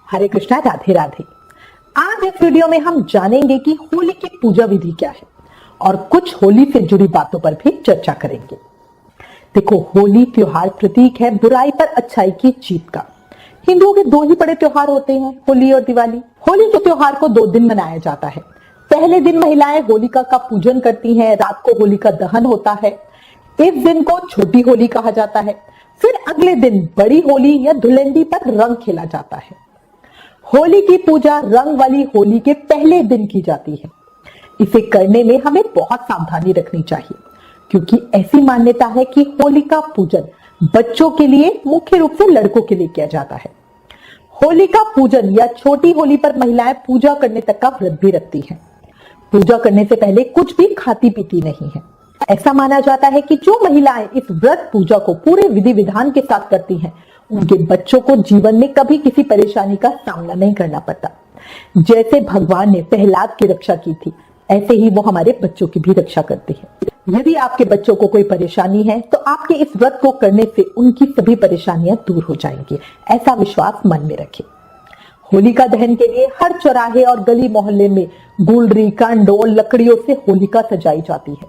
हरे कृष्णा, राधे राधे। आज इस वीडियो में हम जानेंगे कि होली की पूजा विधि क्या है और कुछ होली से जुड़ी बातों पर भी चर्चा करेंगे। देखो, होली त्योहार प्रतीक है बुराई पर अच्छाई की जीत का। हिंदुओं के दो ही बड़े त्योहार होते हैं, होली और दिवाली। होली के त्योहार को 2 दिन मनाया जाता है। पहले दिन महिलाएं होलिका का पूजन करती हैं, रात को होलिका दहन होता है। इस दिन को छोटी होली कहा जाता है। फिर अगले दिन बड़ी होली या धुलंडी पर रंग खेला जाता है। होली की पूजा रंग वाली होली के पहले दिन की जाती है। इसे करने में हमें बहुत सावधानी रखनी चाहिए, क्योंकि ऐसी मान्यता है कि होली का पूजन बच्चों के लिए, मुख्य रूप से लड़कों के लिए किया जाता है। होली का पूजन या छोटी होली पर महिलाएं पूजा करने तक का व्रत भी रखती हैं। पूजा करने से पहले कुछ भी खाती पीती नहीं है। ऐसा माना जाता है कि जो महिलाएं इस व्रत पूजा को पूरे विधि विधान के साथ करती हैं, उनके बच्चों को जीवन में कभी किसी परेशानी का सामना नहीं करना पड़ता। जैसे भगवान ने प्रहलाद की रक्षा की थी, ऐसे ही वो हमारे बच्चों की भी रक्षा करती है। यदि आपके बच्चों को कोई परेशानी है तो आपके इस व्रत को करने से उनकी सभी परेशानियां दूर हो जाएंगी, ऐसा विश्वास मन में रखें। होलिका दहन के लिए हर चौराहे और गली मोहल्ले में गुलरी, कंडोल, लकड़ियों से होलिका सजाई जाती है,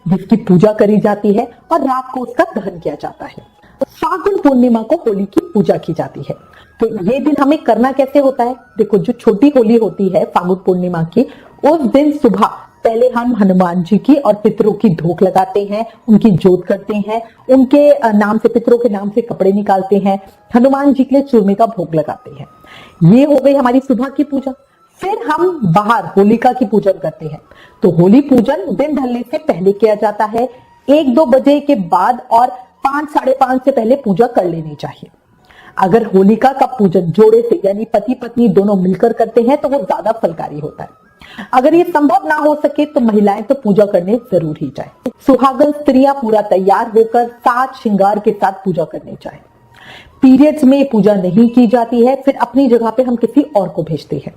जिसकी पूजा करी जाती है और रात को उसका दहन किया जाता है। फागुन पूर्णिमा को होली की पूजा की जाती है। तो ये दिन हमें करना कैसे होता है? देखो, जो छोटी होली होती है फागुन पूर्णिमा की, उस दिन सुबह पहले हम हनुमान जी की और पितरों की धूप लगाते हैं, उनकी जोत करते हैं, उनके नाम से, पितरों के नाम से कपड़े निकालते हैं, हनुमान जी के लिए चूरमे का भोग लगाते हैं। ये हो गई हमारी सुबह की पूजा। फिर हम बाहर होलिका की पूजन करते हैं। तो होली पूजन दिन ढलने से पहले किया जाता है। 1-2 बजे के बाद और 5, 5:30 से पहले पूजा कर लेनी चाहिए। अगर होलिका का पूजन जोड़े से यानी पति पत्नी दोनों मिलकर करते हैं तो वो ज्यादा फलकारी होता है। अगर ये संभव ना हो सके तो महिलाएं तो पूजा करने जरूर ही जाए। सुहागन स्त्रियां पूरा तैयार होकर साज श्रृंगार के साथ पूजा करने जाए। पीरियड्स में पूजा नहीं की जाती है, फिर अपनी जगह पे हम किसी और को भेजते हैं।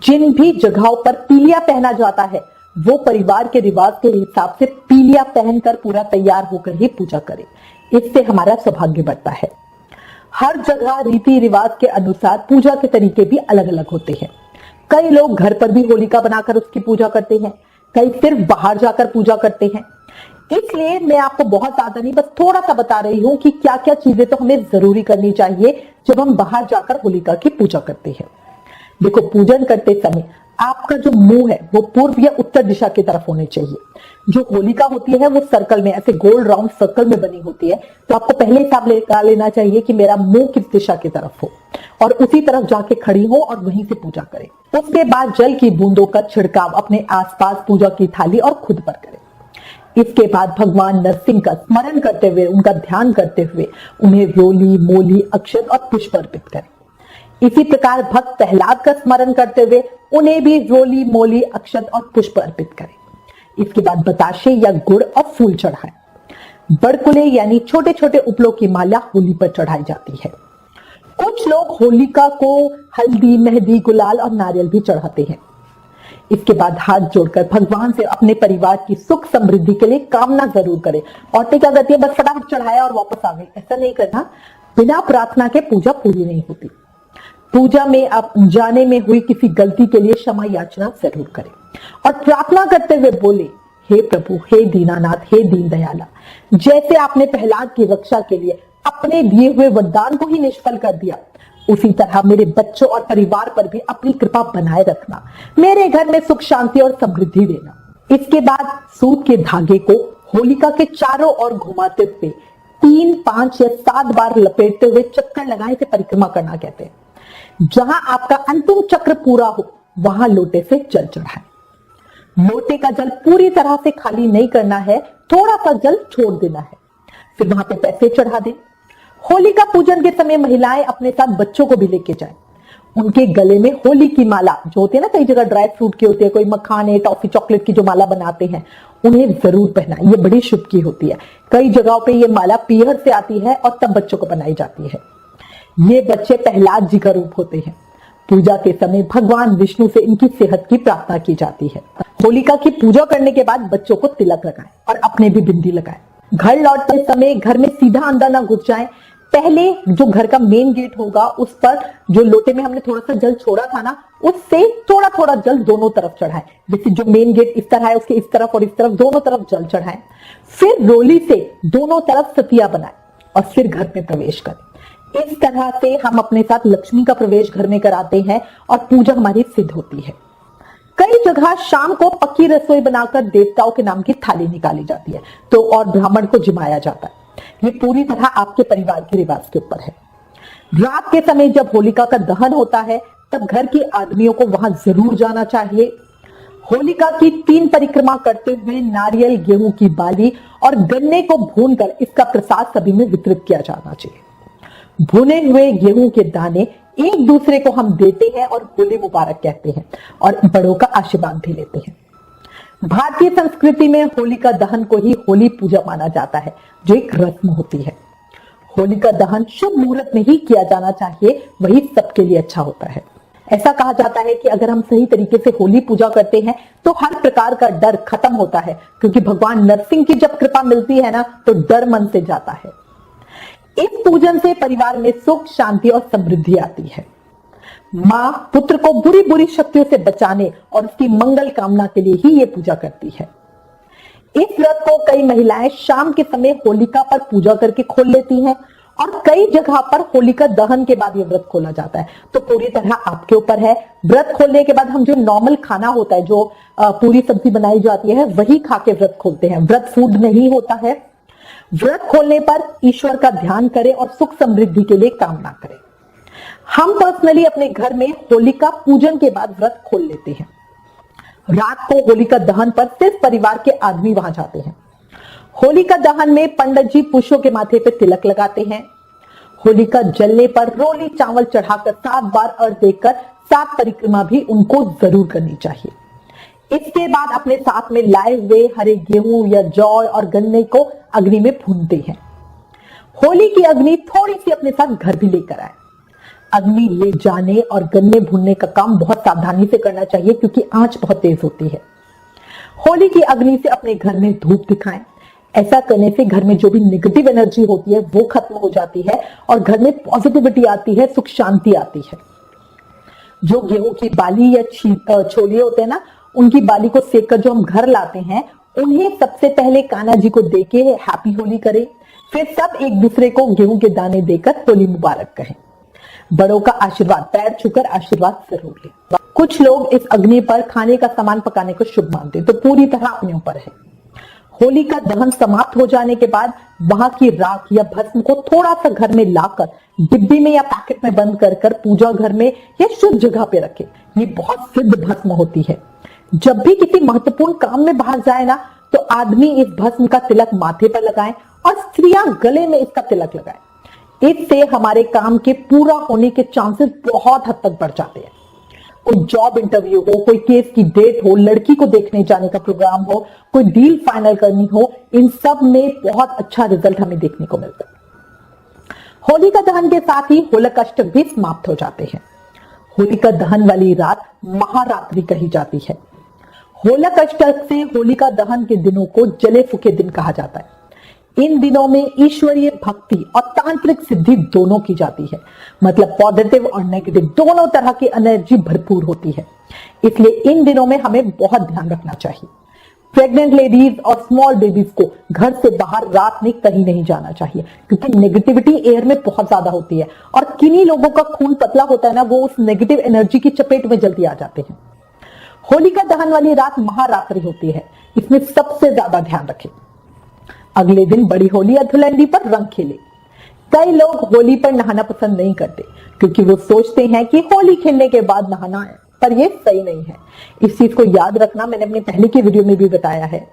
जिन भी जगहों पर पीलिया पहना जाता है, वो परिवार के रिवाज के हिसाब से पीलिया पहनकर पूरा तैयार होकर ही पूजा करें। इससे हमारा सौभाग्य बढ़ता है। हर जगह रीति रिवाज के अनुसार पूजा के तरीके भी अलग अलग होते हैं। कई लोग घर पर भी होलिका बनाकर उसकी पूजा करते हैं, कई सिर्फ बाहर जाकर पूजा करते हैं। इसलिए मैं आपको बहुत ज्यादा नहीं, बस थोड़ा सा बता रही हूं कि क्या क्या चीजें तो हमें जरूरी करनी चाहिए जब हम बाहर जाकर होलिका की पूजा करते हैं। देखो, पूजन करते समय आपका जो मुंह है वो पूर्व या उत्तर दिशा की तरफ होने चाहिए। जो होलिका होती है वो सर्कल में, ऐसे गोल राउंड सर्कल में बनी होती है। तो आपको पहले हिसाब लगा लेना चाहिए कि मेरा मुंह किस दिशा की तरफ हो और उसी तरफ जाके खड़ी हो और वहीं से पूजा करें। उसके बाद जल की बूंदों का छिड़काव अपने आसपास पूजा की थाली और खुद पर करें। इसके बाद भगवान नरसिंह का स्मरण करते हुए, उनका ध्यान करते हुए उन्हें रोली, मोली, अक्षत और पुष्प अर्पित करें। इसी प्रकार भक्त प्रहलाद का स्मरण करते हुए उन्हें भी रोली, मोली, अक्षत और पुष्प अर्पित करें। इसके बाद बताशे या गुड़ और फूल चढ़ाएं। बड़कुले यानी छोटे छोटे उपलों की माला होली पर चढ़ाई जाती है। कुछ लोग होलिका को हल्दी, मेहंदी, गुलाल और नारियल भी चढ़ाते हैं। इसके बाद हाथ जोड़कर भगवान से अपने परिवार की सुख समृद्धि के लिए कामना जरूर करें। औरतें क्या करती है, बस फटाफट चढ़ाया और वापस आ गई, ऐसा नहीं करना। बिना प्रार्थना के पूजा पूरी नहीं होती। पूजा में आप जाने में हुई किसी गलती के लिए क्षमा याचना जरूर करें और प्रार्थना करते हुए बोले, हे प्रभु, हे दीनानाथ, हे दीन दयाला, जैसे आपने प्रहलाद की रक्षा के लिए अपने दिए हुए वरदान को ही निष्फल कर दिया, उसी तरह मेरे बच्चों और परिवार पर भी अपनी कृपा बनाए रखना। मेरे घर में सुख, शांति और समृद्धि देना। इसके बाद सूत के धागे को होलिका के चारों ओर घुमाते हुए 3, 5 या 7 बार लपेटते हुए चक्कर लगाए से परिक्रमा करना कहते हैं। जहां आपका अंतिम चक्र पूरा हो वहां लोटे से जल चढ़ाएं। लोटे का जल पूरी तरह से खाली नहीं करना है, थोड़ा सा जल छोड़ देना है। फिर वहां पे पैसे चढ़ा दें। होलिका पूजन के समय महिलाएं अपने साथ बच्चों को भी लेके जाएं। उनके गले में होली की माला जो होती है ना, कई जगह ड्राई फ्रूट की होती है, कोई मखाने, टॉफी, चॉकलेट की जो माला बनाते हैं, उन्हें जरूर पहनाएं। ये बड़ी शुभ की होती है। कई जगहों पे ये माला पीहर से आती है और तब बच्चों को बनाई जाती है। ये बच्चे प्रहलाद जी का रूप होते हैं। पूजा के समय भगवान विष्णु से इनकी सेहत की प्रार्थना की जाती है। होलिका की पूजा करने के बाद बच्चों को तिलक लगाएं और अपने भी बिंदी लगाएं। घर लौटते समय घर में सीधा अंदर ना घुस जाएं, पहले जो घर का मेन गेट होगा उस पर जो लोटे में हमने थोड़ा सा जल छोड़ा था ना, उससे थोड़ा थोड़ा जल दोनों तरफ चढ़ाएं। जैसे जो मेन गेट इस तरह है उसके इस तरफ और इस तरफ दोनों तरफ जल चढ़ाएं। फिर रोली से दोनों तरफ सतिया बनाएं और फिर घर में प्रवेश करें। इस तरह से हम अपने साथ लक्ष्मी का प्रवेश घर में कराते हैं और पूजा हमारी सिद्ध होती है। कई जगह शाम को पक्की रसोई बनाकर देवताओं के नाम की थाली निकाली जाती है तो और ब्राह्मण को जिमाया जाता है। ये पूरी तरह आपके परिवार के रिवाज के ऊपर है। रात के समय जब होलिका का दहन होता है तब घर के आदमियों को वहां जरूर जाना चाहिए। होलिका की 3 परिक्रमा करते हुए नारियल, गेहूं की बाली और गन्ने को भूनकर इसका प्रसाद सभी में वितरित किया जाना चाहिए। भुने हुए गेहूं के दाने एक दूसरे को हम देते हैं और होली मुबारक कहते हैं और बड़ों का आशीर्वाद भी लेते हैं। भारतीय संस्कृति में होलिका दहन को ही होली पूजा माना जाता है, जो एक रस्म होती है। होलिका दहन शुभ मुहूर्त में ही किया जाना चाहिए, वही सबके लिए अच्छा होता है। ऐसा कहा जाता है कि अगर हम सही तरीके से होली पूजा करते हैं तो हर प्रकार का डर खत्म होता है, क्योंकि भगवान नरसिंह की जब कृपा मिलती है ना तो डर मन से जाता है। इस पूजन से परिवार में सुख, शांति और समृद्धि आती है। मां पुत्र को बुरी बुरी शक्तियों से बचाने और उसकी मंगल कामना के लिए ही ये पूजा करती है। इस व्रत को कई महिलाएं शाम के समय होलिका पर पूजा करके खोल लेती हैं और कई जगह पर होलिका दहन के बाद ये व्रत खोला जाता है। तो पूरी तरह आपके ऊपर है। व्रत खोलने के बाद हम जो नॉर्मल खाना होता है, जो पूरी सब्जी बनाई जाती है, वही खा के व्रत खोलते हैं। व्रत फूड नहीं होता है। व्रत खोलने पर ईश्वर का ध्यान करें और सुख समृद्धि के लिए कामना करें। हम पर्सनली अपने घर में होलिका पूजन के बाद व्रत खोल लेते हैं। रात को होलिका दहन पर सिर्फ परिवार के आदमी वहां जाते हैं। होलिका दहन में पंडित जी पुरुषों के माथे पर तिलक लगाते हैं। होलिका जलने पर रोली चावल चढ़ाकर 7 बार अर्घ देकर 7 परिक्रमा भी उनको जरूर करनी चाहिए। इसके बाद अपने साथ में लाए हुए हरे गेहूं या जौ और गन्ने को अग्नि में भूनते हैं। होली की अग्नि थोड़ी सी अपने साथ घर भी लेकर आए। अग्नि ले जाने और गन्ने भूनने का काम बहुत सावधानी से करना चाहिए, क्योंकि आंच बहुत तेज होती है। होली की अग्नि से अपने घर में धूप दिखाएं। ऐसा करने से घर में जो भी नेगेटिव एनर्जी होती है वो खत्म हो जाती है और घर में पॉजिटिविटी आती है, सुख शांति आती है। जो गेहूं की बाली या छोले होते हैं ना, उनकी बाली को सेक कर जो हम घर लाते हैं, उन्हें सबसे पहले कान्हा जी को देके हैप्पी होली करें। फिर सब एक दूसरे को गेहूं के दाने देकर होली मुबारक कहें। बड़ों का आशीर्वाद, पैर छूकर आशीर्वाद जरूर लें। कुछ लोग इस अग्नि पर खाने का सामान पकाने को शुभ मानते हैं, तो पूरी तरह अपने ऊपर है। होली का दहन समाप्त हो जाने के बाद वहां की राख या भस्म को थोड़ा सा घर में लाकर डिब्बी में या पैकेट में बंद कर पूजा घर में या शुद्ध जगह पे रखें। ये बहुत सिद्ध भस्म होती है। जब भी किसी महत्वपूर्ण काम में बाहर जाए ना, तो आदमी इस भस्म का तिलक माथे पर लगाएं और स्त्रियां गले में इसका तिलक लगाएं। इससे हमारे काम के पूरा होने के चांसेस बहुत हद तक बढ़ जाते हैं। कोई जॉब इंटरव्यू हो, कोई केस की डेट हो, लड़की को देखने जाने का प्रोग्राम हो, कोई डील फाइनल करनी हो, इन सब में बहुत अच्छा रिजल्ट हमें देखने को मिलता है। होलिका दहन के साथ ही होलिकाष्टक भी समाप्त हो जाते हैं। होलिका दहन वाली रात महारात्रि कही जाती है। होलिकाष्टक से होलिका दहन के दिनों को जले फूके दिन कहा जाता है। इन दिनों में ईश्वरीय भक्ति और तांत्रिक सिद्धि दोनों की जाती है। मतलब पॉजिटिव और नेगेटिव दोनों तरह की एनर्जी भरपूर होती है। इसलिए इन दिनों में हमें बहुत ध्यान रखना चाहिए। प्रेग्नेंट लेडीज और स्मॉल बेबीज को घर से बाहर रात में कहीं नहीं जाना चाहिए, क्योंकि नेगेटिविटी एयर में बहुत ज्यादा होती है और किन्हीं लोगों का खून पतला होता है ना, वो उस नेगेटिव एनर्जी की चपेट में जल्दी आ जाते हैं। होलिका दहन वाली रात महारात्रि होती है, इसमें सबसे ज्यादा ध्यान रखें। अगले दिन बड़ी होली या धुलंडी पर रंग खेले। कई लोग होली पर नहाना पसंद नहीं करते, क्योंकि वो सोचते हैं कि होली खेलने के बाद नहाना है, पर यह सही नहीं है। इस चीज को याद रखना, मैंने अपने पहले की वीडियो में भी बताया है।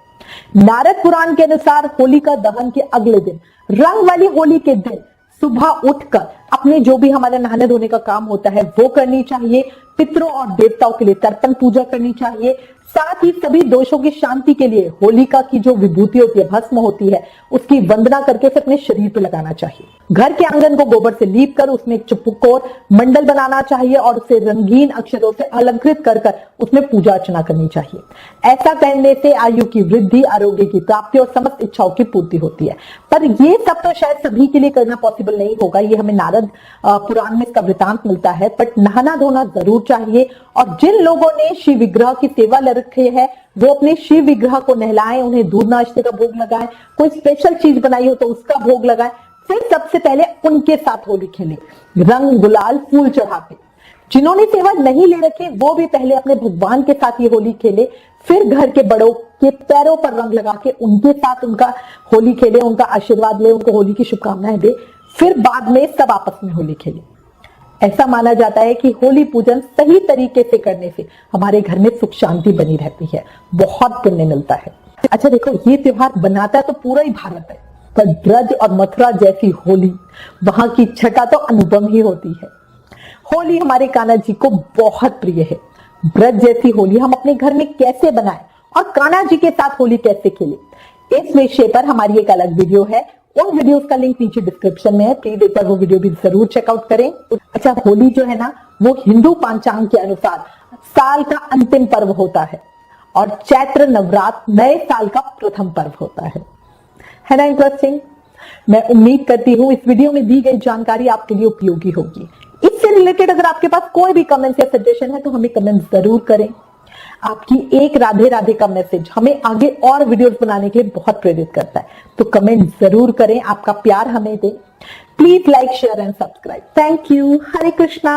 नारद पुराण के अनुसार होलिका दहन के अगले दिन, रंग वाली होली के दिन सुबह उठकर अपने जो भी हमारे नहाने धोने का काम होता है वो करनी चाहिए। पितरों और देवताओं के लिए तर्पण पूजा करनी चाहिए। साथ ही सभी दोषों की शांति के लिए होलिका की जो विभूति होती है, भस्म होती है, उसकी वंदना करके उसे अपने शरीर पर लगाना चाहिए। घर के आंगन को गोबर से लीप कर उसमें एक चौकोर मंडल बनाना चाहिए और उसे रंगीन अक्षरों से अलंकृत कर उसमें पूजा अर्चना करनी चाहिए। ऐसा करने से आयु की वृद्धि, आरोग्य की प्राप्ति और समस्त इच्छाओं की पूर्ति होती है। पर ये सब तो शायद सभी के लिए करना पॉसिबल नहीं होगा, ये हमें नारद पुराण में इसका वृतांत मिलता है। बट नहाना धोना जरूर चाहिए और जिन लोगों ने शिव विग्रह की सेवा ले रखी है वो अपने शिव विग्रह को नहलाएं, उन्हें दूध नाश्ते का भोग लगाएं, कोई स्पेशल चीज बनाई हो तो उसका भोग लगाएं। फिर सबसे पहले उनके साथ होली खेलें, रंग गुलाल फूल चढ़ाते। जिन्होंने सेवा नहीं ले रखी वो भी पहले अपने भगवान के साथ ये होली खेले, फिर घर के बड़ों के पैरों पर रंग लगा के उनके साथ उनका होली खेले, उनका आशीर्वाद ले, उनको होली की शुभकामनाएं दे, फिर बाद में सब आपस में होली खेले। ऐसा माना जाता है कि होली पूजन सही तरीके से करने से हमारे घर में सुख शांति बनी रहती है, बहुत पुण्य मिलता है। अच्छा देखो, ये त्योहार बनाता तो पूरा ही भारत है, पर ब्रज और मथुरा जैसी होली, वहां की छटा तो अनुपम ही होती है। होली हमारे कान्हा जी को बहुत प्रिय है। ब्रज जैसी होली हम अपने घर में कैसे बनाएं और कान्हा जी के साथ होली कैसे खेलें, इस विषय पर हमारी एक अलग वीडियो है। उन वीडियोस का लिंक नीचे डिस्क्रिप्शन में है, प्लीज एक बार वो वीडियो भी जरूर चेकआउट करें। अच्छा, होली जो है ना, वो हिंदू पंचांग के अनुसार साल का अंतिम पर्व होता है और चैत्र नवरात्र नए साल का प्रथम पर्व होता है ना इंटरेस्टिंग। मैं उम्मीद करती हूँ इस वीडियो में दी गई जानकारी आपके लिए उपयोगी होगी। इससे रिलेटेड अगर आपके पास कोई भी कमेंट या सजेशन है तो हमें कमेंट जरूर करें। आपकी एक राधे राधे का मैसेज हमें आगे और वीडियोस बनाने के लिए बहुत प्रेरित करता है, तो कमेंट जरूर करें, आपका प्यार हमें दें। Please like share and subscribe. Thank you. Hare Krishna.